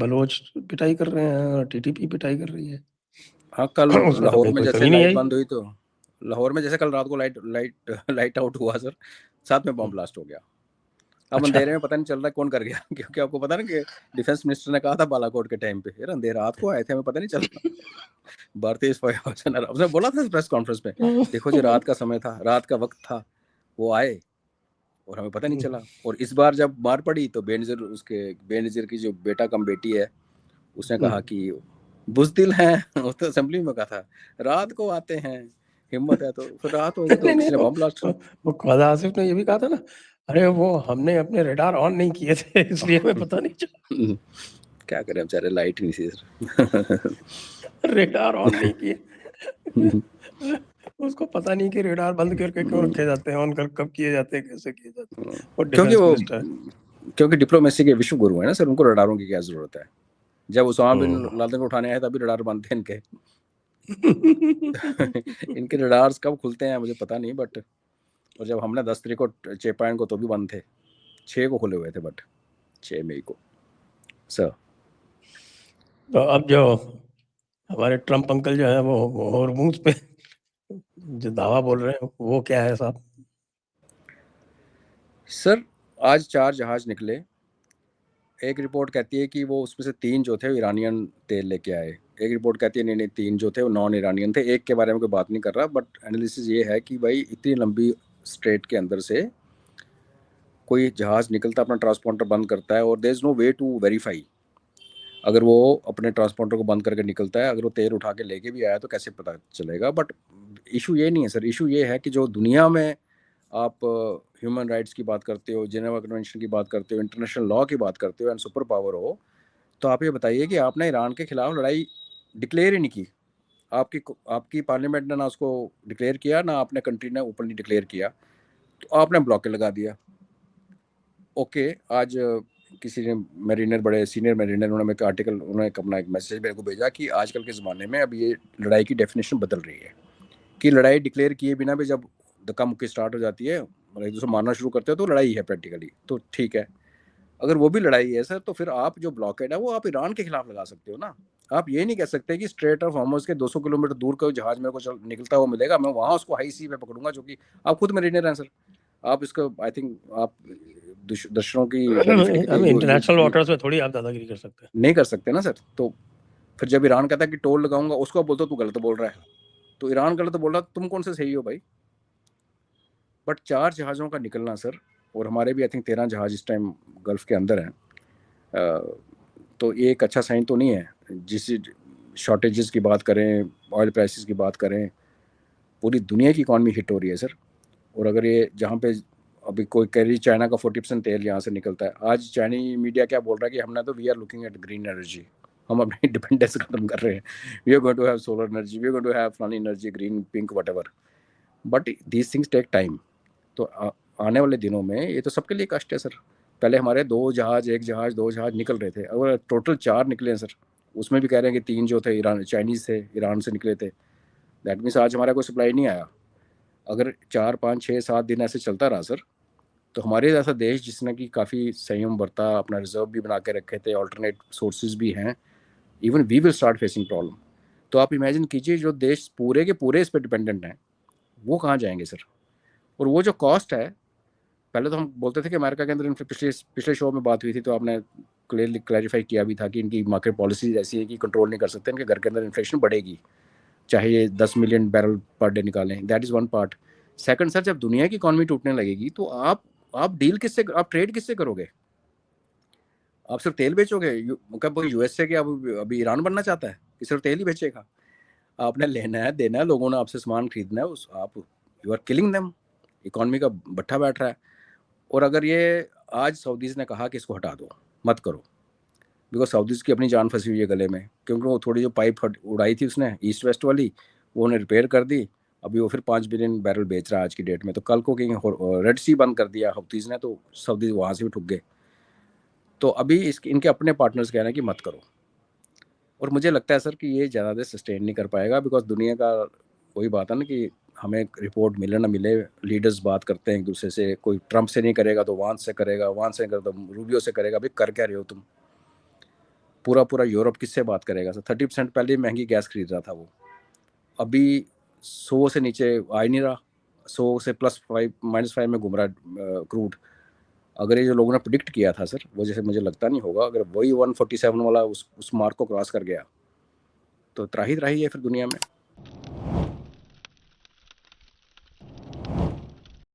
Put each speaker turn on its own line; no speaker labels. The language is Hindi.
बलोच पिटाई कर रहे हैं, टीटीपी पिटाई कर रही है।
हाँ, कल
उसमें तो
लाहौर
कहीं
में
कोई
जैसे
कमी नहीं
लाइट
आई।
बंद हुई तो लाहौर में जैसे कल रात को लाइट आउट हुआ सर, साथ में बॉम्ब ब्लास्ट हो गया। अब
अच्छा।
अंधेरे में पता नहीं चल रहा कौन कर गया क्योंकि आपको पता ना कि डिफेंस मिनिस्टर ने कहा था बालाकोट के टाइम पे, यार अंधेरा रात को आए थे, हमें पता नहीं चला। भारतीय उसने बोला था प्रेस कॉन्फ्रेंस में, देखो जी रात का समय था, रात का वक्त था, वो आए और हमें पता नहीं चला। और इस बार जब मार पड़ी तो बेनजीर की जो बेटा कम बेटी है, उसने कहा कि बुजदिल हैं। वो तो असेंबली में कहा था रात को आते हैं, हिम्मत है तो फिर रात होगी तो
नहीं नहीं,
किसी ने बम ब्लास्ट।
वो ख्वाजा आसिफ ने ये भी कहा था ना, अरे वो हमने अपने रडार ऑन नहीं किए थे इसलिए हमें पता नहीं चला।
क्या करें बेचारे, लाइट ही नहीं थी सर।
रडार ऑन नहीं किए। उसको पता नहीं कि रडार बंद करके क्यों रखे जाते हैं, ऑन कर कब किए जाते हैं, कैसे किए जाते हैं। वो
क्योंकि
डिफेंस
वो
मिनिस्टर है।
क्योंकि डिप्लोमेसी के विश्व गुरु है ना सर, उनको रडारों की क्या जरूरत है। जब उसामा बिन लादेन को उठाने आए तभी रडार बंद थे इनके। इनके रडार्स कब खुलते हैं मुझे पता नहीं, बट और जब हमने 10 तारीख को चेपायन को तो भी बंद थे, 6 को खुले हुए थे, बट 6 मई को सर।
तो अब जो हमारे ट्रम्प अंकल जो है वो हॉर्मूज पे जो दावा बोल रहे हैं वो क्या है साहब?
सर आज 4 जहाज निकले। एक रिपोर्ट कहती है कि वो उसमें से 3 जो थे वो ईरानियन तेल लेके आए। एक रिपोर्ट कहती है नहीं नहीं 3 जो थे वो नॉन ईरानियन थे। एक के बारे में कोई बात नहीं कर रहा, बट एनालिसिस ये है कि भाई इतनी लंबी स्ट्रेट के अंदर से कोई जहाज निकलता अपना ट्रांसपोंडर बंद करता है और there is no way to verify. अगर वो अपने ट्रांसपोंडर को बंद करके निकलता है, अगर वो तेल उठा के लेके भी आया तो कैसे पता चलेगा। बट इशू ये नहीं है सर, इशू ये है कि जो दुनिया में आप ह्यूमन राइट्स की बात करते हो, जेनेवा कन्वेंशन की बात करते हो, इंटरनेशनल लॉ की बात करते हो एंड सुपर पावर हो, तो आप ये बताइए कि आपने ईरान के खिलाफ लड़ाई डिक्लेयर ही नहीं की। आपकी आपकी पार्लियामेंट ने ना उसको डिक्लेयर किया, ना आपने कंट्री ने ओपनली डिक्लेयर किया, तो आपने ब्लॉकेट लगा दिया। ओके, आज किसी ने मेरीनर, बड़े सीनियर मेरीनर, उन्होंने एक आर्टिकल, उन्होंने अपना एक मैसेज मेरे को भेजा कि आजकल के ज़माने में अब ये लड़ाई की डेफिनेशन बदल रही है कि लड़ाई डिक्लेयर किए बिना भी जब धक्का मुक्की स्टार्ट हो जाती है, मतलब एक दूसरे मारना शुरू करते हो तो लड़ाई है प्रैक्टिकली, तो ठीक है। अगर वो भी लड़ाई है सर, तो फिर आप जो ब्लॉकेड है वो आप ईरान के खिलाफ लगा सकते हो ना। आप ये नहीं कह सकते कि स्ट्रेट ऑफ हॉर्मुज के 200 किलोमीटर दूर का जहाज मेरे को निकलता हुआ मिलेगा, मैं वहाँ उसको हाई सी पे पकड़ूंगा, जो कि आप खुद मरीनर हैं सर। आप इसको आई थिंक आप दर्शनों की बेनिफिट
हम इंटरनेशनल
यू
वाटर्स में थोड़ी आप दादागिरी कर सकते हैं।
नहीं कर सकते ना सर। तो फिर जब ईरान कहता है कि टोल लगाऊंगा, उसको आप बोलते हो तू गलत बोल रहा है, तो ईरान गलत बोल रहा है, तुम कौन से सही हो भाई। बट 4 जहाज़ों का निकलना सर, और हमारे भी आई थिंक 13 जहाज़ इस टाइम गल्फ़ के अंदर हैं, तो ये एक अच्छा साइन तो नहीं है। जिस शॉर्टेजेस की बात करें, ऑयल प्राइसेस की बात करें, पूरी दुनिया की इकॉनमी हिट हो रही है सर। और अगर ये जहाँ पे अभी कोई कह रही चाइना का 40% तेल यहाँ से निकलता है, आज चाइनी मीडिया क्या बोल रहा है कि हमने तो we are looking at green energy, हम अपनी डिपेंडेंस खत्म कर रहे हैं, we are going to have solar energy, we are going to have फलानी energy, green, pink, what. But these things take time. तो आने वाले दिनों में ये तो सबके लिए कष्ट है सर। पहले हमारे 2 जहाज, 1 जहाज, 2 जहाज निकल रहे थे, और टोटल 4 निकले हैं सर। उसमें भी कह रहे हैं कि 3 जो थे ईरान, चाइनीज़ थे, ईरान से निकले थे। दैट मीन्स आज हमारा कोई सप्लाई नहीं आया। अगर 4, 5, 6, 7 दिन ऐसे चलता रहा सर, तो हमारे जैसा देश जिसने कि काफ़ी संयम बरता, अपना रिजर्व भी बना के रखे थे, ऑल्टरनेट सोर्सेज भी हैं, even we will start facing problem. तो आप इमेजिन कीजिए जो देश पूरे के पूरे इस पर डिपेंडेंट हैं, वो कहाँ जाएंगे सर। और वो जो कॉस्ट है, पहले तो हम बोलते थे कि अमेरिका के अंदर पिछले पिछले शो में बात हुई थी, तो आपने क्लियरली क्लैरिफाई किया भी था कि इनकी मार्केट पॉलिसीज ऐसी है कि कंट्रोल नहीं कर सकते, इनके घर के अंदर इन्फ्लेशन बढ़ेगी, चाहे ये 10 मिलियन बैरल पर डे निकालें। That is one part. Second sir, जब दुनिया की इकॉनमी टूटने लगेगी तो आप डील किससे, आप ट्रेड किससे करोगे। आप सिर्फ तेल बेचोगे, कब यूएसए के अभी ईरान बनना चाहता है कि सिर्फ तेल ही बेचेगा। आपने लेना है, देना है, लोगों ने आपसे सामान खरीदना है, उस आप you are killing them. Economy का भट्ठा बैठ रहा है। और अगर ये आज सऊदीज़ ने कहा कि इसको हटा दो, मत करो, बिकॉज सऊदीज़ की अपनी जान फंसी हुई है गले में, क्योंकि वो थोड़ी जो पाइप उड़ाई थी उसने ईस्ट वेस्ट वाली, वो उन्हें रिपेयर कर दी। अभी वो फिर 5 बिलियन बैरल बेच रहा है आज की डेट में। तो कल को कहीं रेड सी बंद कर दिया हouthis ने, तो सऊदी वहाँ से भी ठुक गए। तो अभी इनके अपने पार्टनर्स कह रहे हैं कि मत करो। और मुझे लगता है सर कि ये ज़्यादा देर सस्टेन नहीं कर पाएगा, बिकॉज दुनिया का वही बात है ना कि हमें रिपोर्ट मिले ना मिले, लीडर्स बात करते हैं एक दूसरे से, कोई ट्रंप से नहीं करेगा तो वांस से करेगा, वांस से करेगा तो रूबियो से करेगा। भाई कर क्या रहे हो तुम। पूरा यूरोप किससे बात करेगा सर? 30% पहले महंगी गैस खरीद रहा था वो, अभी 100 से नीचे आ ही नहीं रहा, 100 से +5 -5 में घूम रहा है क्रूड। अगर ये जो लोगों ने प्रिडिक्ट किया था सर, वो जैसे मुझे लगता नहीं होगा, अगर वही 147 वाला उस मार्क को क्रॉस कर गया तो त्राही है फिर दुनिया में।